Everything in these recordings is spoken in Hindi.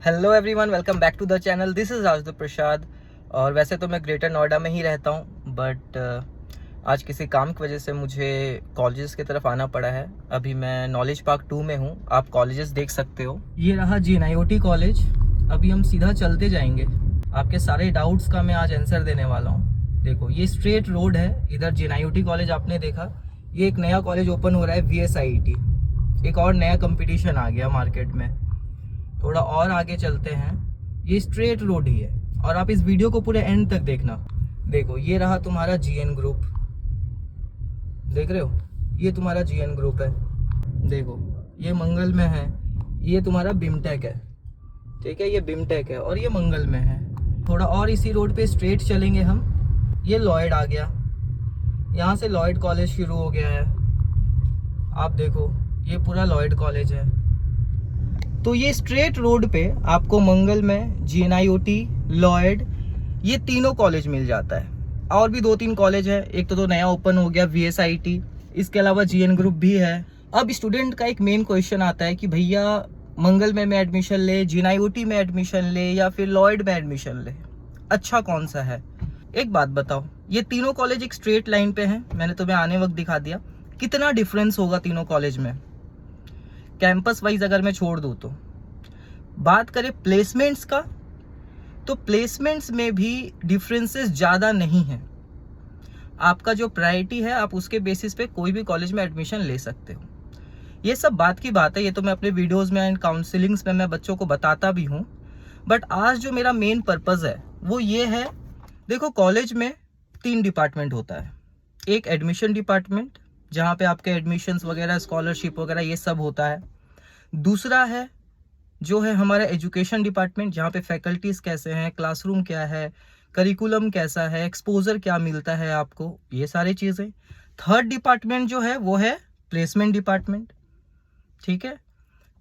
Hello everyone, welcome back to the channel. This is Rajdeep Prasad. और वैसे तो मैं ग्रेटर नोएडा में ही रहता हूँ, बट आज किसी काम की वजह से मुझे कॉलेजेस की तरफ आना पड़ा है। अभी मैं नॉलेज पार्क 2 में हूँ। आप कॉलेजेस देख सकते हो। ये रहा GNIOT कॉलेज। अभी हम सीधा चलते जाएंगे। आपके सारे डाउट्स का मैं आज आंसर देने वाला हूँ। देखो, ये स्ट्रेट रोड है। इधर GNIOT कॉलेज आपने देखा। ये एक नया कॉलेज ओपन हो रहा है, VSIT। एक और नया कंपटीशन आ गया मार्केट में। थोड़ा और आगे चलते हैं। ये स्ट्रेट रोड ही है और आप इस वीडियो को पूरे एंड तक देखना। देखो, ये रहा तुम्हारा GN ग्रुप। देख रहे हो, ये तुम्हारा GN ग्रुप है। देखो, ये मंगल में है। ये तुम्हारा बिमटेक है। ठीक है, ये बिमटेक है और ये मंगल में है। थोड़ा और इसी रोड पे स्ट्रेट चलेंगे हम। ये लॉयड आ गया। यहाँ से लॉयड कॉलेज शुरू हो गया है। आप देखो, ये पूरा लॉयड कॉलेज है। तो ये स्ट्रेट रोड पे आपको मंगल में GNIOT, लॉयड, ये तीनों कॉलेज मिल जाता है। और भी 2-3 कॉलेज है। एक तो नया ओपन हो गया VSIT। इसके अलावा GN ग्रुप भी है। अब स्टूडेंट का एक मेन क्वेश्चन आता है कि भैया मंगल में मैं एडमिशन ले, GNIOT में एडमिशन ले या फिर लॉयड में एडमिशन ले, अच्छा कौन सा है? एक बात बताओ, ये तीनों कॉलेज एक स्ट्रेट लाइन पे हैं। मैंने तुम्हें आने वक्त दिखा दिया। कितना डिफरेंस होगा तीनों कॉलेज में कैंपस वाइज अगर मैं छोड़ दूँ तो। बात करें प्लेसमेंट्स का, तो प्लेसमेंट्स में भी डिफरेंसेस ज़्यादा नहीं हैं। आपका जो प्रायोरिटी है, आप उसके बेसिस पे कोई भी कॉलेज में एडमिशन ले सकते हो। ये सब बात की बात है। ये तो मैं अपने वीडियोस में एंड काउंसलिंग्स में मैं बच्चों को बताता भी हूँ। बट आज जो मेरा मेन पर्पज़ है वो ये है। देखो, कॉलेज में 3 डिपार्टमेंट होता है। एक एडमिशन डिपार्टमेंट, जहाँ पे आपके एडमिशन्स वगैरह, स्कॉलरशिप वगैरह ये सब होता है। दूसरा है जो है हमारा एजुकेशन डिपार्टमेंट, जहाँ पे फैकल्टीज़ कैसे हैं, क्लासरूम क्या है, करिकुलम कैसा है, एक्सपोजर क्या मिलता है आपको, ये सारी चीज़ें। थर्ड डिपार्टमेंट जो है वो है प्लेसमेंट डिपार्टमेंट। ठीक है,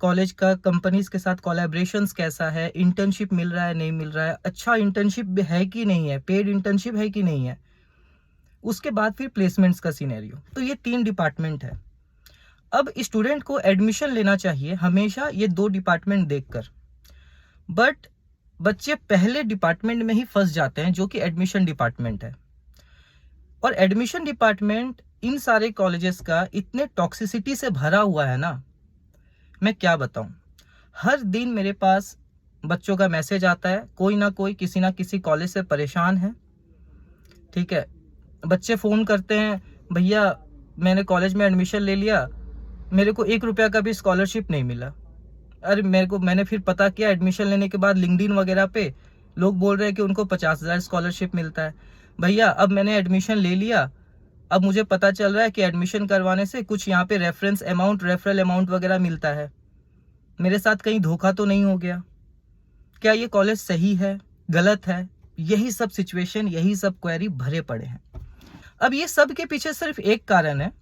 कॉलेज का कंपनीज के साथ कोलैबोरेशंस कैसा है, इंटर्नशिप मिल रहा है नहीं मिल रहा है, अच्छा इंटर्नशिप है कि नहीं है, पेड इंटर्नशिप है कि नहीं है। उसके बाद फिर प्लेसमेंट्स का सिनेरियो। तो ये 3 डिपार्टमेंट है। अब स्टूडेंट को एडमिशन लेना चाहिए हमेशा ये 2 डिपार्टमेंट देखकर। बट बच्चे पहले डिपार्टमेंट में ही फंस जाते हैं, जो कि एडमिशन डिपार्टमेंट है। और एडमिशन डिपार्टमेंट इन सारे कॉलेजेस का इतने टॉक्सिसिटी से भरा हुआ है ना, मैं क्या बताऊं। हर दिन मेरे पास बच्चों का मैसेज आता है, कोई ना कोई किसी ना किसी कॉलेज से परेशान है। ठीक है, बच्चे फ़ोन करते हैं, भैया मैंने कॉलेज में एडमिशन ले लिया, मेरे को 1 रुपया का भी स्कॉलरशिप नहीं मिला। अरे मैंने फिर पता किया, एडमिशन लेने के बाद लिंक्डइन वगैरह पे लोग बोल रहे हैं कि उनको 50,000 स्कॉलरशिप मिलता है। भैया अब मैंने एडमिशन ले लिया, अब मुझे पता चल रहा है कि एडमिशन करवाने से कुछ यहाँ पे रेफरल अमाउंट वगैरह मिलता है। मेरे साथ कहीं धोखा तो नहीं हो गया? क्या ये कॉलेज सही है, गलत है? यही सब सिचुएशन, यही सब क्वेरी भरे पड़े हैं। अब ये सब के पीछे सिर्फ एक कारण है,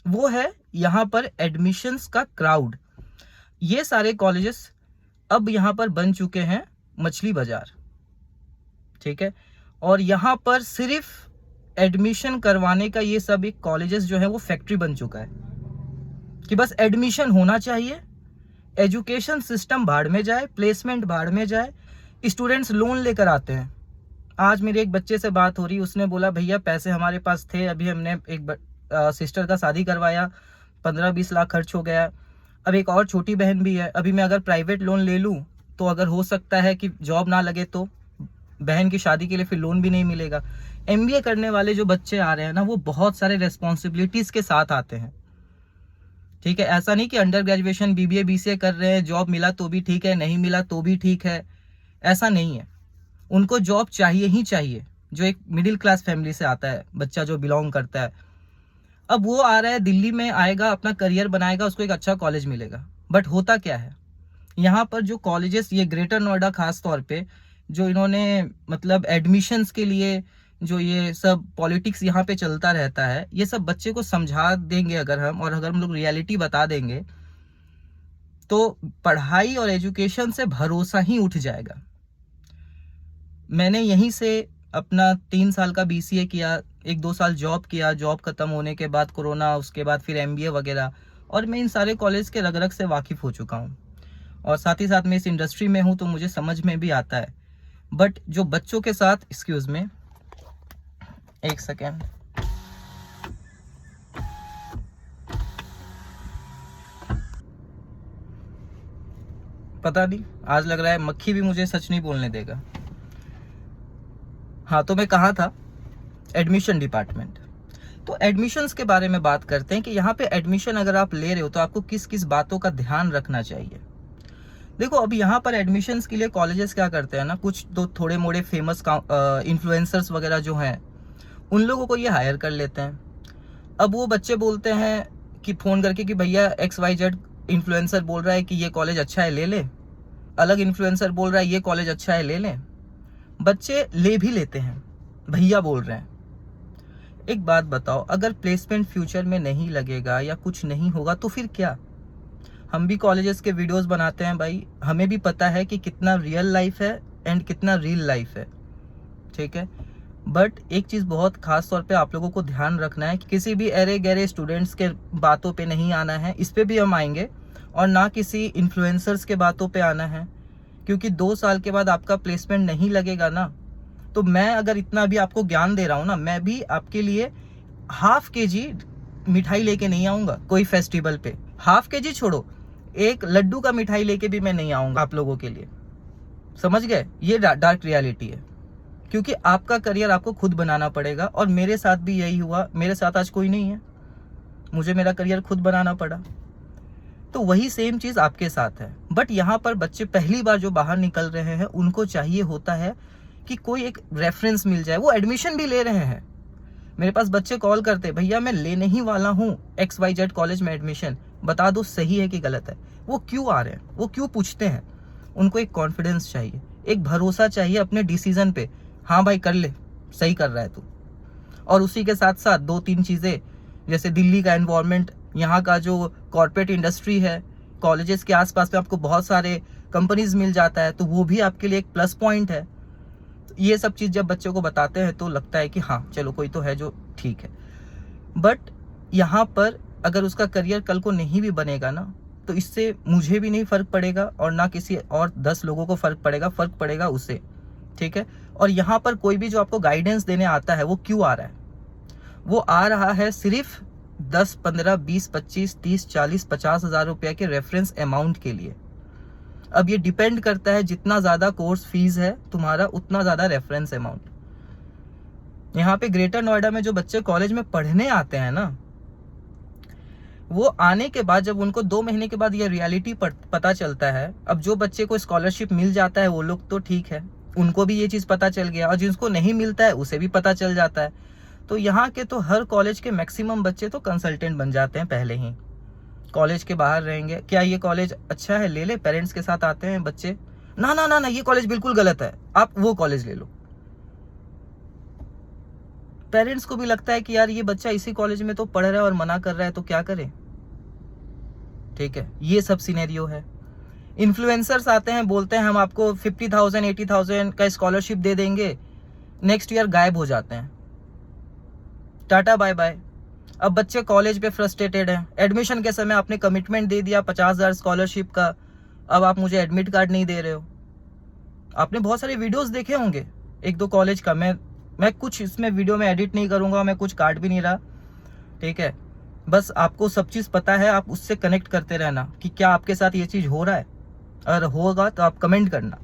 वो है यहाँ पर एडमिशन्स का क्राउड। ये सारे कॉलेजेस अब यहाँ पर बन चुके हैं मछली बाजार। ठीक है, और यहाँ पर सिर्फ एडमिशन करवाने का ये सब एक कॉलेजेस जो है वो फैक्ट्री बन चुका है कि बस एडमिशन होना चाहिए, एजुकेशन सिस्टम भाड़ में जाए, प्लेसमेंट भाड़ में जाए। स्टूडेंट्स लोन लेकर आते हैं। आज मेरे एक बच्चे से बात हो रही, उसने बोला भैया पैसे हमारे पास थे, अभी हमने एक सिस्टर का शादी करवाया, 15-20 लाख खर्च हो गया। अब एक और छोटी बहन भी है, अभी मैं अगर प्राइवेट लोन ले लूँ तो अगर हो सकता है कि जॉब ना लगे तो बहन की शादी के लिए फिर लोन भी नहीं मिलेगा। MBA करने वाले जो बच्चे आ रहे हैं ना, वो बहुत सारे रेस्पॉन्सिबिलिटीज़ के साथ आते हैं। ठीक है, ऐसा नहीं कि अंडर ग्रेजुएशन BBA BCA कर रहे हैं, जॉब मिला तो भी ठीक है, नहीं मिला तो भी ठीक है, ऐसा नहीं है। उनको जॉब चाहिए ही चाहिए। जो एक मिडिल क्लास फैमिली से आता है बच्चा, जो बिलोंग करता है, अब वो आ रहा है दिल्ली में, आएगा अपना करियर बनाएगा, उसको एक अच्छा कॉलेज मिलेगा। बट होता क्या है, यहाँ पर जो कॉलेजेस, ये ग्रेटर नोएडा खास तौर पे, जो इन्होंने मतलब एडमिशन्स के लिए जो ये सब पॉलिटिक्स यहाँ पे चलता रहता है, ये सब बच्चे को समझा देंगे अगर हम, और अगर हम लोग रियलिटी बता देंगे तो पढ़ाई और एजुकेशन से भरोसा ही उठ जाएगा। मैंने यहीं से अपना 3 साल का BCA किया, 1-2 साल जॉब किया, जॉब खत्म होने के बाद कोरोना, उसके बाद फिर MBA वगैरह, और मैं इन सारे कॉलेज के रग रग से वाकिफ़ हो चुका हूँ। और साथ ही साथ मैं इस इंडस्ट्री में हूँ तो मुझे समझ में भी आता है। बट जो बच्चों के साथ, एक्सक्यूज़ में, एक सेकेंड, पता नहीं, आज लग रहा है मक्खी भी मुझे सच नहीं बोलने देगा। हाँ, तो मैं कहाँ था? Admission department. तो एडमिशन्स के बारे में बात करते हैं कि यहाँ पे एडमिशन अगर आप ले रहे हो तो आपको किस किस बातों का ध्यान रखना चाहिए। देखो, अब यहाँ पर एडमिशन्स के लिए कॉलेजेस क्या करते हैं ना, कुछ तो थोड़े मोड़े फेमस इन्फ्लुएंसर्स वगैरह जो हैं उन लोगों को ये हायर कर लेते हैं। अब वो बच्चे बोलते हैं कि फ़ोन करके कि भैया XYZ इन्फ्लुएंसर बोल रहा है कि ये कॉलेज अच्छा है, ले ले। अलग इन्फ्लुएंसर बोल रहा है ये कॉलेज अच्छा है, ले लें। बच्चे ले भी लेते हैं, भैया बोल रहे हैं। एक बात बताओ, अगर प्लेसमेंट फ्यूचर में नहीं लगेगा या कुछ नहीं होगा तो फिर क्या? हम भी कॉलेजेस के वीडियोस बनाते हैं भाई, हमें भी पता है कि कितना रियल लाइफ है एंड कितना रील लाइफ है, ठीक है। बट एक चीज़ बहुत खास तौर पे आप लोगों को ध्यान रखना है कि किसी भी अरे गहरे स्टूडेंट्स के बातों पे नहीं आना है, इस पे भी हम आएंगे, और ना किसी इन्फ्लुएंसर्स के बातों पे आना है, क्योंकि 2 साल के बाद आपका प्लेसमेंट नहीं लगेगा ना। तो मैं अगर इतना भी आपको ज्ञान दे रहा हूँ ना, मैं भी आपके लिए ½ kg मिठाई लेके नहीं आऊँगा कोई फेस्टिवल पे। ½ kg छोड़ो, 1 लड्डू का मिठाई लेके भी मैं नहीं आऊँगा आप लोगों के लिए। समझ गए? ये डार्क रियलिटी है, क्योंकि आपका करियर आपको खुद बनाना पड़ेगा। और मेरे साथ भी यही हुआ। मेरे साथ आज कोई नहीं है, मुझे मेरा करियर खुद बनाना पड़ा। तो वही सेम चीज़ आपके साथ है। बट यहाँ पर बच्चे पहली बार जो बाहर निकल रहे हैं उनको चाहिए होता है कि कोई एक रेफरेंस मिल जाए। वो एडमिशन भी ले रहे हैं, मेरे पास बच्चे कॉल करते, भैया मैं लेने ही वाला हूँ XYZ कॉलेज में एडमिशन, बता दो सही है कि गलत है। वो क्यों आ रहे हैं, वो क्यों पूछते हैं? उनको एक कॉन्फिडेंस चाहिए, एक भरोसा चाहिए अपने डिसीजन पे। हाँ भाई कर ले, सही कर रहा है तू। और उसी के साथ साथ 2-3 चीज़ें, जैसे दिल्ली का एनवायरनमेंट, यहाँ का जो कॉर्पोरेट इंडस्ट्री है, कॉलेजेस के आसपास में आपको बहुत सारे कंपनीज मिल जाता है, तो वो भी आपके लिए एक प्लस पॉइंट है। तो ये सब चीज़ जब बच्चों को बताते हैं तो लगता है कि हाँ चलो कोई तो है जो ठीक है। बट यहाँ पर अगर उसका करियर कल को नहीं भी बनेगा ना, तो इससे मुझे भी नहीं फ़र्क पड़ेगा और ना किसी और 10 लोगों को फ़र्क पड़ेगा उससे, ठीक है। और यहाँ पर कोई भी जो आपको गाइडेंस देने आता है वो क्यों आ रहा है? वो आ रहा है सिर्फ 10, 15, 20, 25, 30, 40, 50 हज़ार रुपये के रेफरेंस अमाउंट के लिए। अब ये डिपेंड करता है, जितना ज़्यादा कोर्स फीस है तुम्हारा उतना ज़्यादा रेफरेंस अमाउंट। यहाँ पे ग्रेटर नोएडा में जो बच्चे कॉलेज में पढ़ने आते हैं ना, वो आने के बाद जब उनको 2 महीने के बाद ये रियलिटी पता चलता है, अब जो बच्चे को स्कॉलरशिप मिल जाता है वो लोग तो ठीक है, उनको भी ये चीज़ पता चल गया, और जिसको नहीं मिलता है उसे भी पता चल जाता है। तो यहाँ के तो हर कॉलेज के मैक्सिमम बच्चे तो कंसल्टेंट बन जाते हैं पहले ही, कॉलेज के बाहर रहेंगे। क्या ये कॉलेज अच्छा है, ले ले। पेरेंट्स के साथ आते हैं बच्चे, ना ना ना ना ये कॉलेज बिल्कुल गलत है, आप वो कॉलेज ले लो। पेरेंट्स को भी लगता है कि यार ये बच्चा इसी कॉलेज में तो पढ़ रहा है और मना कर रहा है, तो क्या करें, ठीक है। ये सब सिनेरियो है। इन्फ्लुएंसर्स आते हैं, बोलते हैं हम आपको 50,000 80,000 का स्कॉलरशिप दे देंगे, नेक्स्ट ईयर गायब हो जाते हैं, टाटा बाय बाय। अब बच्चे कॉलेज पे फ्रस्ट्रेटेड हैं, एडमिशन के समय आपने कमिटमेंट दे दिया 50,000 स्कॉलरशिप का, अब आप मुझे एडमिट कार्ड नहीं दे रहे हो। आपने बहुत सारे वीडियोस देखे होंगे 1-2 कॉलेज का, मैं कुछ इसमें वीडियो में एडिट नहीं करूंगा, मैं कुछ काट भी नहीं रहा, ठीक है। बस आपको सब चीज़ पता है, आप उससे कनेक्ट करते रहना कि क्या आपके साथ ये चीज़ हो रहा है, अगर होगा तो आप कमेंट करना,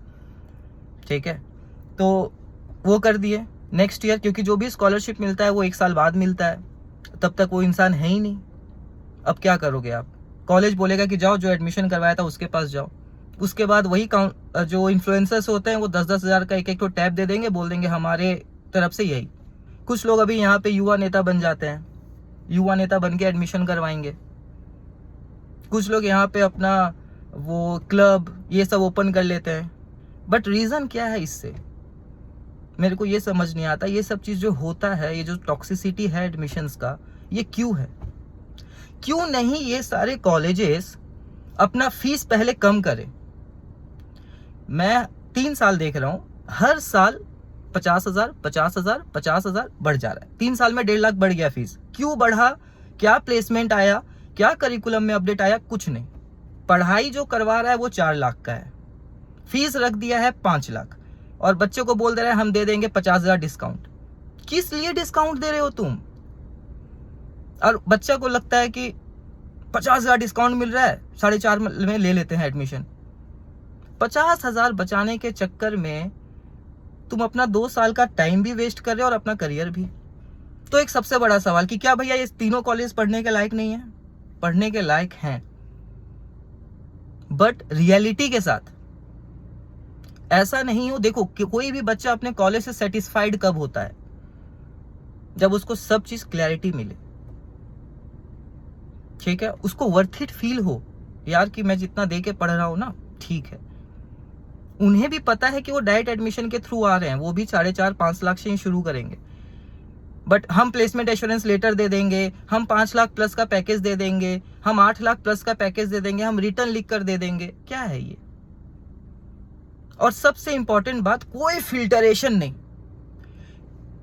ठीक है। तो वो कर दिए नेक्स्ट ईयर, क्योंकि जो भी स्कॉलरशिप मिलता है वो 1 साल बाद मिलता है, तब तक वो इंसान है ही नहीं। अब क्या करोगे आप? कॉलेज बोलेगा कि जाओ जो एडमिशन करवाया था उसके पास जाओ। उसके बाद वही जो इन्फ्लुएंसर्स होते हैं वो 10-10 हज़ार का एक तो टैब दे देंगे, बोल देंगे हमारे तरफ से यही। कुछ लोग अभी यहाँ पे युवा नेता बन जाते हैं, युवा नेता बन के एडमिशन करवाएंगे। कुछ लोग यहाँ पे अपना वो क्लब ये सब ओपन कर लेते हैं। बट रीज़न क्या है इससे, मेरे को ये समझ नहीं आता। ये सब चीज़ जो होता है, ये जो टॉक्सिसिटी है एडमिशन्स का, ये क्यों है? क्यों नहीं ये सारे कॉलेजेस अपना फीस पहले कम करें? मैं 3 साल देख रहा हूँ, हर साल 50,000 50,000 50,000 बढ़ जा रहा है। 3 साल में 1.5 लाख बढ़ गया फीस। क्यों बढ़ा? क्या प्लेसमेंट आया? क्या करिकुलम में अपडेट आया? कुछ नहीं। पढ़ाई जो करवा रहा है वो 4 लाख का है, फीस रख दिया है 5 लाख, और बच्चे को बोल दे रहा है हम दे देंगे 50,000 डिस्काउंट। किस लिए डिस्काउंट दे रहे हो तुम? और बच्चा को लगता है कि 50,000 डिस्काउंट मिल रहा है, 4.5 में ले लेते हैं एडमिशन। 50,000 बचाने के चक्कर में तुम अपना 2 साल का टाइम भी वेस्ट कर रहे हो और अपना करियर भी। तो एक सबसे बड़ा सवाल कि क्या भैया ये तीनों कॉलेज पढ़ने के लायक नहीं है? पढ़ने के लायक हैं, बट रियलिटी के साथ ऐसा नहीं हो। देखो कि कोई भी बच्चा अपने कॉलेज से सेटिस्फाइड कब होता है? जब उसको सब चीज क्लैरिटी मिले, ठीक है, उसको वर्थ इट फील हो यार कि मैं जितना दे के पढ़ रहा हूं ना ठीक है। उन्हें भी पता है कि वो डायरेक्ट एडमिशन के थ्रू आ रहे हैं, वो भी 4.5-5 लाख से ही शुरू करेंगे, बट हम प्लेसमेंट एश्योरेंस लेटर दे देंगे, हम 5 लाख प्लस का पैकेज दे देंगे, हम 8 लाख प्लस का पैकेज दे देंगे, हम रिटर्न लिख कर दे देंगे। क्या है ये? और सबसे इंपॉर्टेंट बात, कोई फिल्टरेशन नहीं।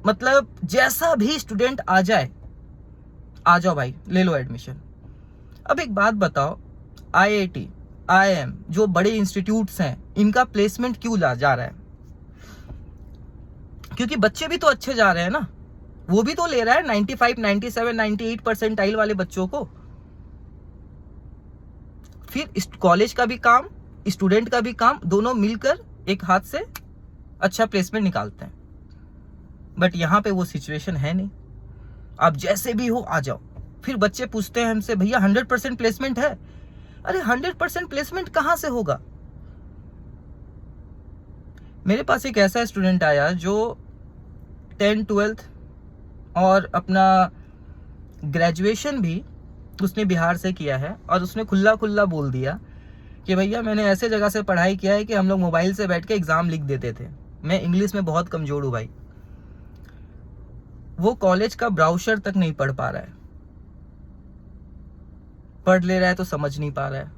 मतलब जैसा भी स्टूडेंट आ जाए, आ जाओ भाई ले लो एडमिशन। अब एक बात बताओ, IIT, IIM जो बड़े इंस्टीट्यूट्स हैं, इनका प्लेसमेंट क्यों जा रहा है? क्योंकि बच्चे भी तो अच्छे जा रहे हैं ना, वो भी तो ले रहा है 95, 97, 98 परसेंटाइल वाले बच्चों को। फिर कॉलेज का भी काम, स्टूडेंट का भी काम, दोनों मिलकर एक हाथ से अच्छा प्लेसमेंट निकालते हैं। बट यहां पे वो सिचुएशन है नहीं। आप जैसे भी हो आ जाओ। फिर बच्चे पूछते हैं हमसे, भैया 100% प्लेसमेंट है? अरे 100% प्लेसमेंट कहां से होगा? मेरे पास एक ऐसा स्टूडेंट आया जो 10th 12th और अपना ग्रेजुएशन भी उसने बिहार से किया है, और उसने खुला खुला बोल दिया कि भैया मैंने ऐसे जगह से पढ़ाई किया है कि हम लोग मोबाइल से बैठ के एग्जाम लिख देते थे, मैं इंग्लिश में बहुत कमजोर हूं भाई। वो कॉलेज का ब्राउचर तक नहीं पढ़ पा रहा है, पढ़ ले रहा है तो समझ नहीं पा रहा है।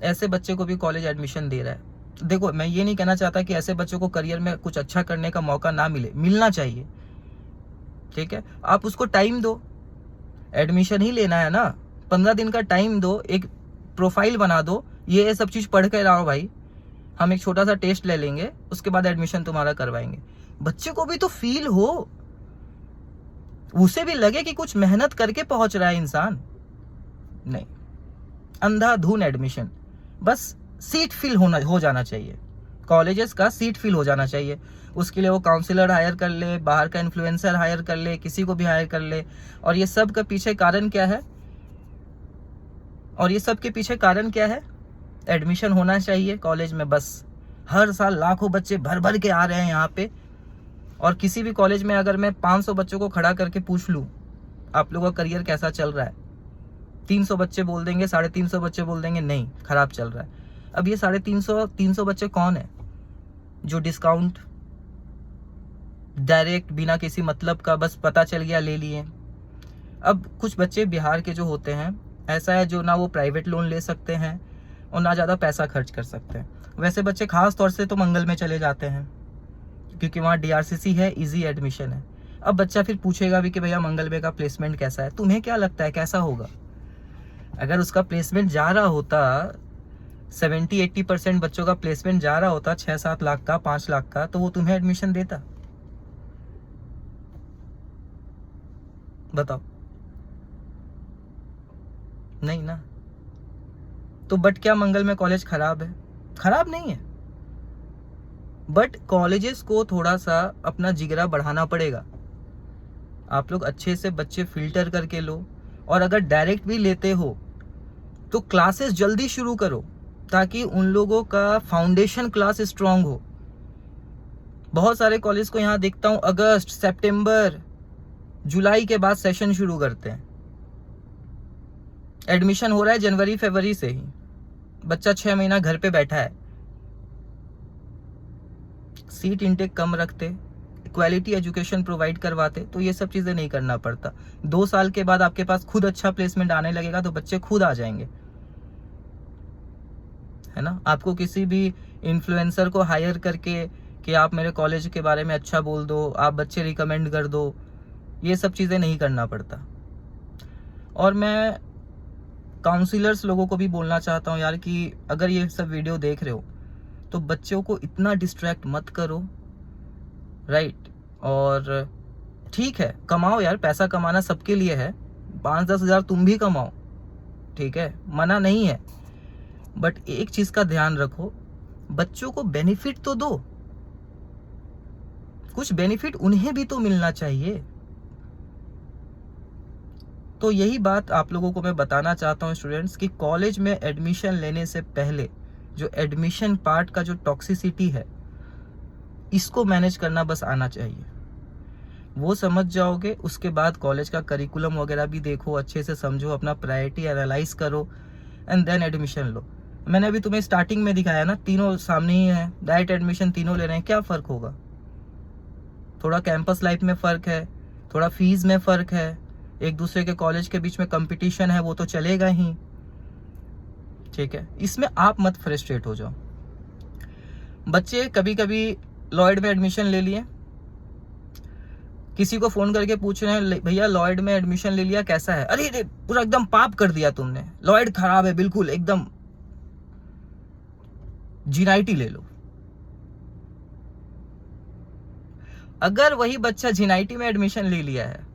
ऐसे बच्चे को भी कॉलेज एडमिशन दे रहा है। देखो मैं ये नहीं कहना चाहता कि ऐसे बच्चों को करियर में कुछ अच्छा करने का मौका ना मिले, मिलना चाहिए, ठीक है। आप उसको टाइम दो, एडमिशन ही लेना है ना, 15 दिन का टाइम दो, एक प्रोफाइल बना दो, ये सब चीज पढ़ के लाओ भाई, हम एक छोटा सा टेस्ट ले लेंगे, उसके बाद एडमिशन तुम्हारा करवाएंगे। बच्चे को भी तो फील हो, उसे भी लगे कि कुछ मेहनत करके पहुंच रहा है इंसान। नहीं, अंधाधुन एडमिशन, बस सीट फिल हो जाना चाहिए, कॉलेजेस का सीट फिल हो जाना चाहिए। उसके लिए वो काउंसलर हायर कर ले, बाहर का इन्फ्लुएंसर हायर कर ले, किसी को भी हायर कर ले। और ये सब के पीछे कारण क्या है? एडमिशन होना चाहिए कॉलेज में। बस हर साल लाखों बच्चे भर भर के आ रहे हैं यहाँ पे, और किसी भी कॉलेज में अगर मैं 500 बच्चों को खड़ा करके पूछ लूँ आप लोगों का करियर कैसा चल रहा है, 300 बच्चे बोल देंगे, 350 बच्चे बोल देंगे नहीं खराब चल रहा है। अब ये 350 बच्चे कौन है जो डिस्काउंट डायरेक्ट बिना किसी मतलब का बस पता चल गया ले लिए? अब कुछ बच्चे बिहार के जो होते हैं, ऐसा है जो ना वो प्राइवेट लोन ले सकते हैं और ना ज़्यादा पैसा खर्च कर सकते हैं। वैसे बच्चे खास तौर से तो मंगल में चले जाते हैं क्योंकि वहाँ DRCC है, इजी एडमिशन है। अब बच्चा फिर पूछेगा भी कि भैया मंगल में का प्लेसमेंट कैसा है? तुम्हें क्या लगता है कैसा होगा? अगर उसका प्लेसमेंट जा रहा होता, 70-80% बच्चों का प्लेसमेंट जा रहा होता 6-7 लाख का, 5 लाख का, तो वो तुम्हें एडमिशन देता? बताओ, नहीं ना। तो बट क्या मंगल में कॉलेज खराब है? खराब नहीं है, बट कॉलेजेस को थोड़ा सा अपना जिगरा बढ़ाना पड़ेगा। आप लोग अच्छे से बच्चे फिल्टर करके लो, और अगर डायरेक्ट भी लेते हो तो क्लासेस जल्दी शुरू करो ताकि उन लोगों का फाउंडेशन क्लास स्ट्रांग हो। बहुत सारे कॉलेज को यहाँ देखता हूँ अगस्त, सितंबर, जुलाई के बाद सेशन शुरू करते हैं। एडमिशन हो रहा है जनवरी फरवरी से ही, बच्चा 6 महीना घर पे बैठा है। सीट इनटेक कम रखते, क्वालिटी एजुकेशन प्रोवाइड करवाते तो ये सब चीजें नहीं करना पड़ता। 2 साल के बाद आपके पास खुद अच्छा प्लेसमेंट आने लगेगा तो बच्चे खुद आ जाएंगे, है ना। आपको किसी भी इन्फ्लुएंसर को हायर करके कि आप मेरे कॉलेज के बारे में अच्छा बोल दो, आप बच्चे रिकमेंड कर दो, ये सब चीजें नहीं करना पड़ता। और मैं काउंसलर्स लोगों को भी बोलना चाहता हूँ यार कि अगर ये सब वीडियो देख रहे हो तो बच्चों को इतना डिस्ट्रैक्ट मत करो, राइट। और ठीक है, कमाओ यार, पैसा कमाना सबके लिए है, 5-10 हज़ार तुम भी कमाओ, ठीक है, मना नहीं है। बट एक चीज का ध्यान रखो, बच्चों को बेनिफिट तो दो, कुछ बेनिफिट उन्हें भी तो मिलना चाहिए। तो यही बात आप लोगों को मैं बताना चाहता हूँ स्टूडेंट्स, कि कॉलेज में एडमिशन लेने से पहले जो एडमिशन पार्ट का जो टॉक्सिसिटी है, इसको मैनेज करना बस आना चाहिए। वो समझ जाओगे, उसके बाद कॉलेज का करिकुलम वगैरह भी देखो, अच्छे से समझो, अपना प्रायोरिटी एनालाइज करो एंड देन एडमिशन लो। मैंने अभी तुम्हें स्टार्टिंग में दिखाया ना, तीनों सामने ही है, डायरेक्ट एडमिशन तीनों ले रहे हैं, क्या फ़र्क होगा? थोड़ा कैंपस लाइफ में फ़र्क है, थोड़ा फीस में फ़र्क है, एक दूसरे के कॉलेज के बीच में कंपटीशन है, वो तो चलेगा ही, ठीक है। इसमें आप मत फ्रस्ट्रेट हो जाओ। बच्चे कभी कभी लॉयड में एडमिशन ले लिए, किसी को फोन करके पूछ रहे हैं, भैया लॉयड में एडमिशन ले लिया, कैसा है? अरे पूरा एकदम पाप कर दिया तुमने, लॉयड खराब है बिल्कुल, एकदम जीनाइटी ले लो। अगर वही बच्चा जीनाइटी में एडमिशन ले लिया है,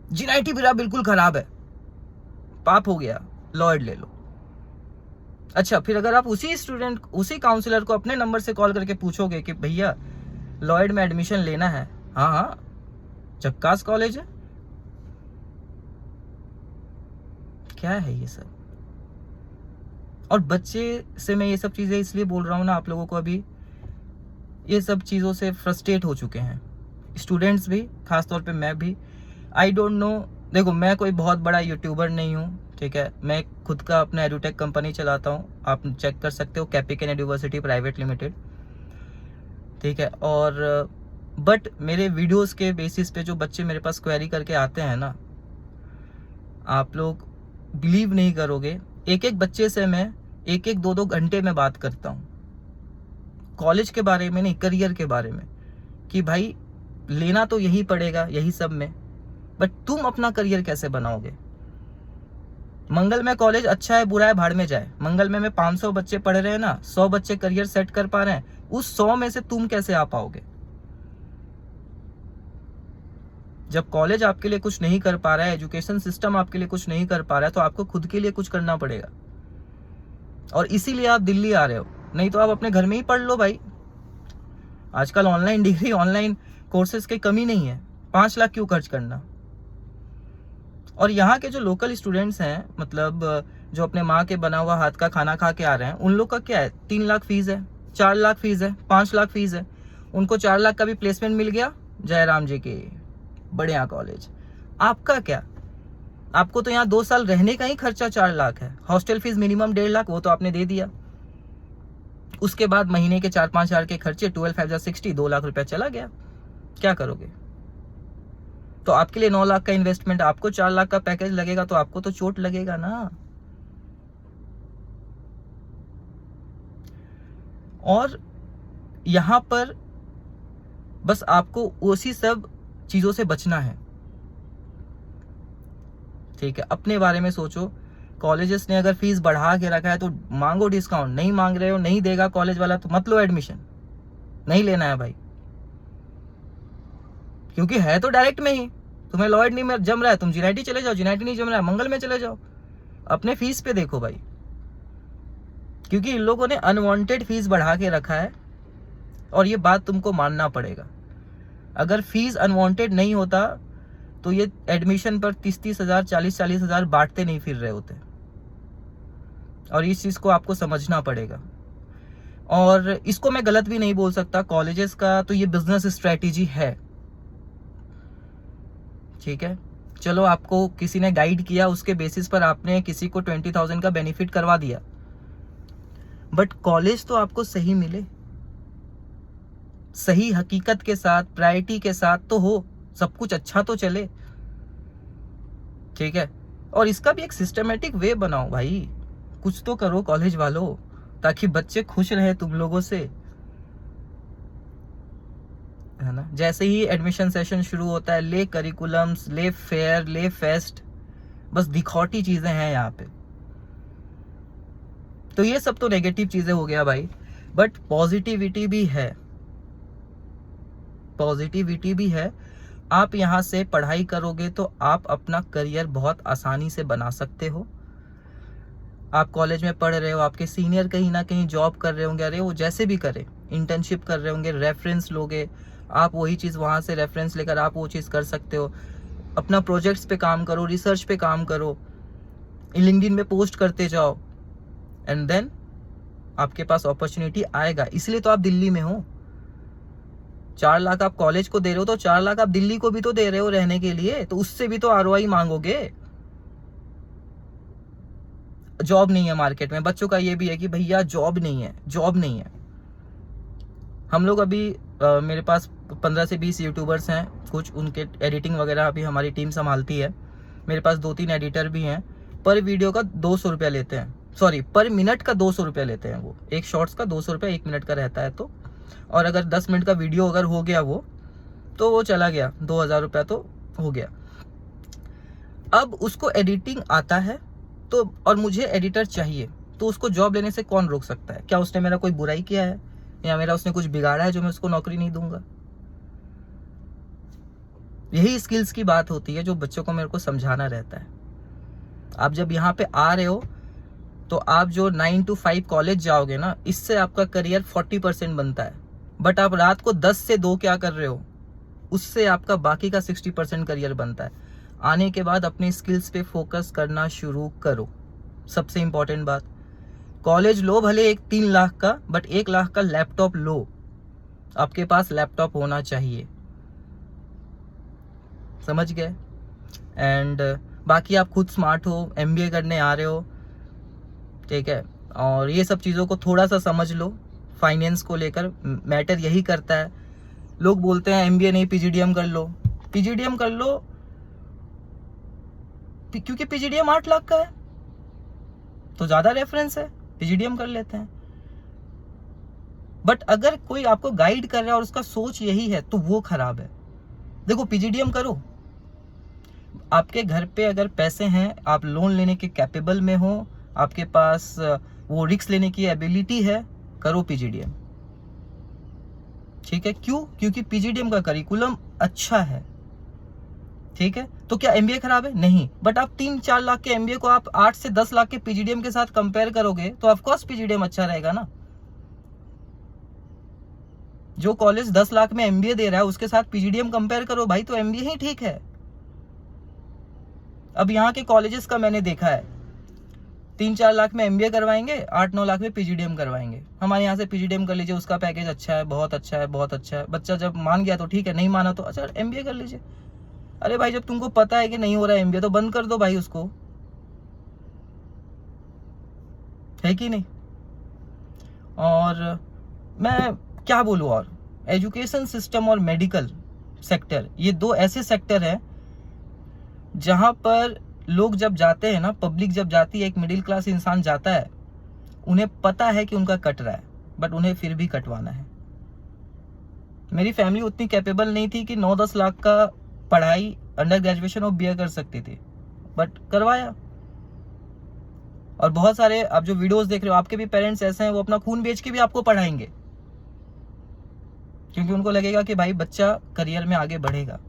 जीनाइटी मेरा बिल्कुल खराब है, पाप हो गया, लॉयड ले लो। अच्छा, फिर अगर आप उसी स्टूडेंट, उसी काउंसलर को अपने नंबर से कॉल करके पूछोगे कि भैया लॉयड में एडमिशन लेना है, हाँ हाँ झक्कास कॉलेज है, क्या है ये सब? और बच्चे से मैं ये सब चीजें इसलिए बोल रहा हूँ ना आप लोगों को, अभी ये सब चीज़ों से फ्रस्ट्रेट हो चुके हैं स्टूडेंट्स भी, खासतौर पे मैं भी। आई डोंट नो, देखो मैं कोई बहुत बड़ा यूट्यूबर नहीं हूँ, ठीक है, मैं खुद का अपना एडुटेक कंपनी चलाता हूँ, आप चेक कर सकते हो, कैपिकन यूनिवर्सिटी प्राइवेट लिमिटेड, ठीक है। और बट मेरे वीडियोस के बेसिस पे जो बच्चे मेरे पास क्वेरी करके आते हैं ना, आप लोग बिलीव नहीं करोगे, एक एक बच्चे से मैं 1-2 घंटे में बात करता हूँ, कॉलेज के बारे में नहीं, करियर के बारे में, कि भाई लेना तो यही पड़ेगा, यही सब में, बट तुम अपना करियर कैसे बनाओगे? मंगल में कॉलेज अच्छा है बुरा है भाड़ में जाए, मंगल में 500 बच्चे पढ़ रहे हैं ना, 100 बच्चे करियर सेट कर पा रहे हैं, उस 100 में से तुम कैसे आ पाओगे? जब कॉलेज आपके लिए कुछ नहीं कर पा रहा है, एजुकेशन सिस्टम आपके लिए कुछ नहीं कर पा रहा है, तो आपको खुद के लिए कुछ करना पड़ेगा। और इसीलिए आप दिल्ली आ रहे हो, नहीं तो आप अपने घर में ही पढ़ लो भाई। आजकल ऑनलाइन डिग्री, ऑनलाइन कोर्सेज की कमी नहीं है, 5 लाख क्यों खर्च करना? और यहाँ के जो लोकल स्टूडेंट्स हैं, मतलब जो अपने माँ के बना हुआ हाथ का खाना खा के आ रहे हैं, उन लोग का क्या है, 3 लाख फीस है, 4 लाख फीस है, 5 लाख फीस है, उनको 4 लाख का भी प्लेसमेंट मिल गया जयराम जी के बढ़िया कॉलेज। आपका क्या? आपको तो यहाँ 2 साल रहने का ही खर्चा 4 लाख है, हॉस्टल फीस मिनिमम 1.5 लाख, वो तो आपने दे दिया। उसके बाद महीने के 4-5 हज़ार के खर्चे, 12 5 60, 2 लाख रुपया चला गया, क्या करोगे? तो आपके लिए 9 लाख का इन्वेस्टमेंट, आपको 4 लाख का पैकेज लगेगा, तो आपको तो चोट लगेगा ना। और यहां पर बस आपको उसी सब चीजों से बचना है, ठीक है। अपने बारे में सोचो, कॉलेजेस ने अगर फीस बढ़ा के रखा है तो मांगो डिस्काउंट, नहीं मांग रहे हो, नहीं देगा कॉलेज वाला, तो मत लो एडमिशन, नहीं लेना है भाई, क्योंकि है तो डायरेक्ट में ही। तुम्हें लॉयड नहीं जम रहा है, तुम जीनाइटी चले जाओ, जीनाइटी नहीं जम रहा है, मंगल में चले जाओ, अपने फीस पे देखो भाई। क्योंकि इन लोगों ने अनवांटेड फीस बढ़ा के रखा है, और ये बात तुमको मानना पड़ेगा। अगर फीस अनवांटेड नहीं होता तो ये एडमिशन पर 30-30 हज़ार, 40-40 हज़ार बांटते नहीं फिर रहे होते, और इस चीज को आपको समझना पड़ेगा। और इसको मैं गलत भी नहीं बोल सकता, कॉलेजेस का तो ये बिजनेस स्ट्रेटेजी है, ठीक है। चलो आपको किसी ने गाइड किया, उसके बेसिस पर आपने किसी को 20,000 का बेनिफिट करवा दिया, बट कॉलेज तो आपको सही मिले, सही हकीकत के साथ, प्रायोरिटी के साथ तो हो, सब कुछ अच्छा तो चले, ठीक है। और इसका भी एक सिस्टमेटिक वे बनाओ भाई, कुछ तो करो कॉलेज वालों, ताकि बच्चे खुश रहे तुम लोगों से, है ना। जैसे ही एडमिशन सेशन शुरू होता है, ले करिकुलम्स, ले फेयर, ले फेस्ट, बस दिखौटी चीजें हैं यहाँ पे, तो ये सब तो नेगेटिव चीज़ें हो गया भाई, बट पॉजिटिविटी भी है, पॉजिटिविटी भी है। आप यहाँ से पढ़ाई करोगे तो आप अपना करियर बहुत आसानी से बना सकते हो। आप कॉलेज में पढ़ रहे हो, आपके सीनियर कहीं ना कहीं जॉब कर रहे होंगे, अरे वो जैसे भी करे, इंटर्नशिप कर रहे होंगे, रेफरेंस लोगे आप, वही चीज़ वहाँ से रेफरेंस लेकर आप वो चीज़ कर सकते हो। अपना प्रोजेक्ट्स पे काम करो, रिसर्च पे काम करो, लिंक्डइन में पोस्ट करते जाओ, एंड देन आपके पास अपॉर्चुनिटी आएगा। इसलिए तो आप दिल्ली में हो। 4 लाख आप कॉलेज को दे रहे हो तो 4 लाख आप दिल्ली को भी तो दे रहे हो रहने के लिए, तो उससे भी तो ROI मांगोगे। जॉब नहीं है मार्केट में, बच्चों का ये भी है कि भैया जॉब नहीं है, जॉब नहीं है। हम लोग अभी मेरे पास 15 से 20 यूट्यूबर्स हैं, कुछ उनके एडिटिंग वगैरह अभी हमारी टीम संभालती है। मेरे पास 2-3 एडिटर भी हैं। पर वीडियो का 200 रुपया लेते हैं, सॉरी पर मिनट का 200 रुपया लेते हैं। वो एक शॉर्ट्स का 200 रुपया 1 मिनट का रहता है। तो और अगर 10 मिनट का वीडियो अगर हो गया वो, तो वो चला गया 2000 रुपया तो हो गया। अब उसको एडिटिंग आता है तो, और मुझे एडिटर चाहिए, तो उसको जॉब लेने से कौन रोक सकता है? क्या उसने मेरा कोई बुराई किया है या मेरा उसने कुछ बिगाड़ा है जो मैं उसको नौकरी नहीं दूंगा? यही स्किल्स की बात होती है जो बच्चों को मेरे को समझाना रहता है। आप जब यहाँ पे आ रहे हो तो आप जो 9 to 5 कॉलेज जाओगे ना, इससे आपका करियर 40% बनता है। बट आप रात को 10 से 2 क्या कर रहे हो, उससे आपका बाकी का 60% करियर बनता है। आने के बाद अपनी स्किल्स पे फोकस करना शुरू करो। सबसे इंपॉर्टेंट बात, कॉलेज लो भले 3 लाख का, बट 1 लाख का लैपटॉप लो। आपके पास लैपटॉप होना चाहिए, समझ गए? एंड बाकी आप खुद स्मार्ट हो, MBA करने आ रहे हो, ठीक है, और ये सब चीज़ों को थोड़ा सा समझ लो। फाइनेंस को लेकर मैटर यही करता है। लोग बोलते हैं MBA नहीं, PGDM कर लो। PGDM कर लो क्योंकि PGDM 8 लाख का है तो ज़्यादा रेफरेंस है, PGDM कर लेते हैं। बट अगर कोई आपको गाइड कर रहा है और उसका सोच यही है तो वो खराब है। देखो PGDM करो, आपके घर पे अगर पैसे हैं, आप लोन लेने के कैपेबल में हो, आपके पास वो रिस्क लेने की एबिलिटी है, करो PGDM, ठीक है? क्यों? क्योंकि PGDM का करिकुलम अच्छा है, ठीक है? तो क्या MBA खराब है? नहीं। बट आप 3-4 लाख के MBA को आप 8 से 10 लाख के PGDM के साथ कंपेयर करोगे तो ऑफकोर्स PGDM अच्छा रहेगा ना। जो कॉलेज 10 लाख में MBA दे रहा है उसके साथ PGDM कंपेयर करो भाई, तो MBA ही ठीक है। अब यहाँ के कॉलेजेस का मैंने देखा है, 3-4 लाख में MBA करवाएंगे, 8-9 लाख में PGDM करवाएंगे। हमारे यहाँ से PGDM कर लीजिए, उसका पैकेज अच्छा है, बहुत अच्छा है, बहुत अच्छा है। बच्चा जब मान गया तो ठीक है, नहीं माना तो अच्छा MBA कर लीजिए। अरे भाई, जब तुमको पता है कि नहीं हो रहा है MBA तो बंद कर दो भाई उसको, है कि नहीं? और मैं क्या बोलूँ, और एजुकेशन सिस्टम और मेडिकल सेक्टर, ये 2 ऐसे सेक्टर हैं जहाँ पर लोग जब जाते हैं ना, पब्लिक जब जाती है, एक मिडिल क्लास इंसान जाता है, उन्हें पता है कि उनका कट रहा है, बट उन्हें फिर भी कटवाना है। मेरी फैमिली उतनी कैपेबल नहीं थी कि 9-10 लाख का पढ़ाई अंडर ग्रेजुएशन और BA कर सकती थी, बट करवाया। और बहुत सारे आप जो वीडियोस देख रहे हो, आपके भी पेरेंट्स ऐसे हैं, वो अपना खून बेच के भी आपको पढ़ाएंगे, क्योंकि उनको लगेगा कि भाई बच्चा करियर में आगे बढ़ेगा।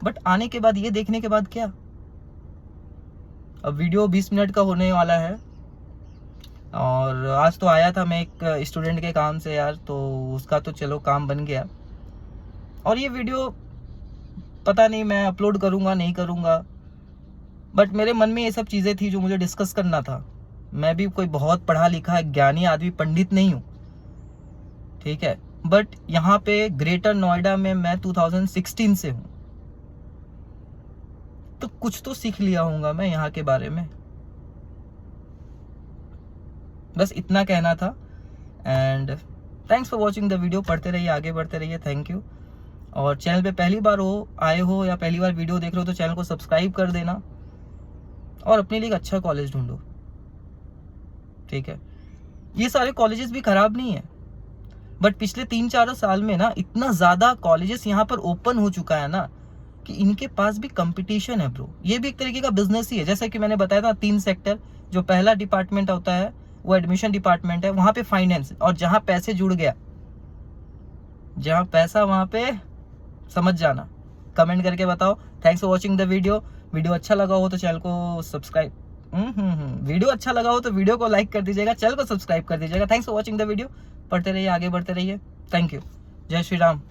बट आने के बाद, ये देखने के बाद क्या? अब वीडियो 20 मिनट का होने वाला है, और आज तो आया था मैं एक स्टूडेंट के काम से यार, तो उसका तो चलो काम बन गया। और ये वीडियो पता नहीं मैं अपलोड करूँगा नहीं करूँगा, बट मेरे मन में ये सब चीज़ें थी जो मुझे डिस्कस करना था। मैं भी कोई बहुत पढ़ा लिखा ज्ञानी आदमी, पंडित नहीं हूँ, ठीक है? बट यहाँ पे ग्रेटर नोएडा में मैं 2016 से हूँ, तो कुछ तो सीख लिया होगा मैं यहाँ के बारे में। बस इतना कहना था। And thanks for watching the video. पढ़ते रहिए, आगे बढ़ते रहिए। Thank you. और चैनल पे पहली बार आए हो या पहली बार वीडियो देख रहे हो तो चैनल को सब्सक्राइब कर देना, और अपने लिए एक अच्छा कॉलेज ढूंढो, ठीक है? ये सारे कॉलेजेस भी खराब नहीं है, बट पिछले 3-4 साल में ना इतना ज़्यादा कॉलेजेस यहाँ पर ओपन हो चुका है ना कि इनके पास भी कंपटीशन है ब्रो। ये भी एक तरीके का बिजनेस ही है। जैसे कि मैंने बताया था 3 सेक्टर, जो पहला डिपार्टमेंट होता है वो एडमिशन डिपार्टमेंट है, वहाँ पे फाइनेंस, और जहाँ पैसे जुड़ गया, जहाँ पैसा वहाँ पे समझ जाना। कमेंट करके बताओ। Thanks for watching the video. Video अच्छा लगा हो तो चैनल को सब्सक्राइब वीडियो अच्छा लगा हो तो वीडियो को लाइक कर दीजिएगा, चैनल को सब्सक्राइब कर दीजिएगा। Thanks for watching the video. पढ़ते रहिए, आगे बढ़ते रहिए। Thank you. जय श्री राम।